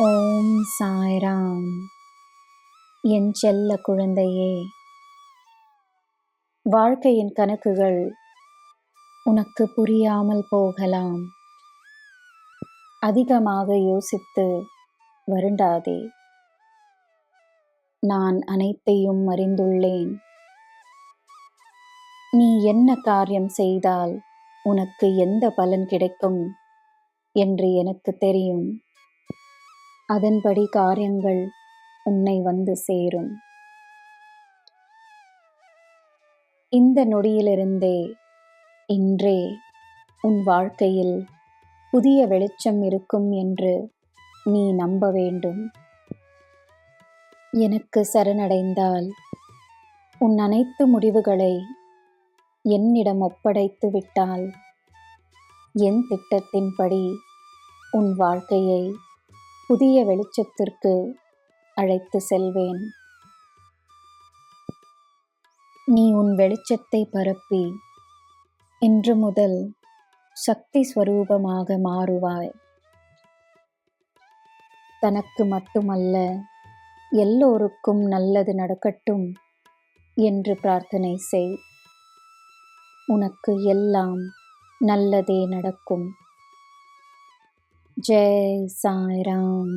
ஓம் சாய்ராம். என் செல்ல குழந்தையே, வாழ்க்கையின் கணக்குகள் உனக்கு புரியாமல் போகலாம். அதிகமாக யோசித்து வருந்தாதே. நான் அனைத்தையும் அறிந்துள்ளேன். நீ என்ன காரியம் செய்தால் உனக்கு எந்த பலன் கிடைக்கும் என்று எனக்கு தெரியும். அதன்படி காரியங்கள் உன்னை வந்து சேரும். இந்த நொடியிலிருந்தே இன்றே உன் வாழ்க்கையில் புதிய வெளிச்சம் இருக்கும் என்று நீ நம்ப வேண்டும். எனக்கு சரணடைந்தால் உன் அனைத்து முடிவுகளை என்னிடம் ஒப்படைத்து விட்டால் என் திட்டத்தின்படி உன் வாழ்க்கையை புதிய வெளிச்சத்திற்கு அழைத்து செல்வேன். நீ உன் வெளிச்சத்தை பரப்பி இன்று முதல் சக்தி ஸ்வரூபமாக மாறுவாய். தனக்கு மட்டுமல்ல, எல்லோருக்கும் நல்லது நடக்கட்டும் என்று பிரார்த்தனை செய். உனக்கு எல்லாம் நல்லதே நடக்கும். ஜெய் சாய்ராம்.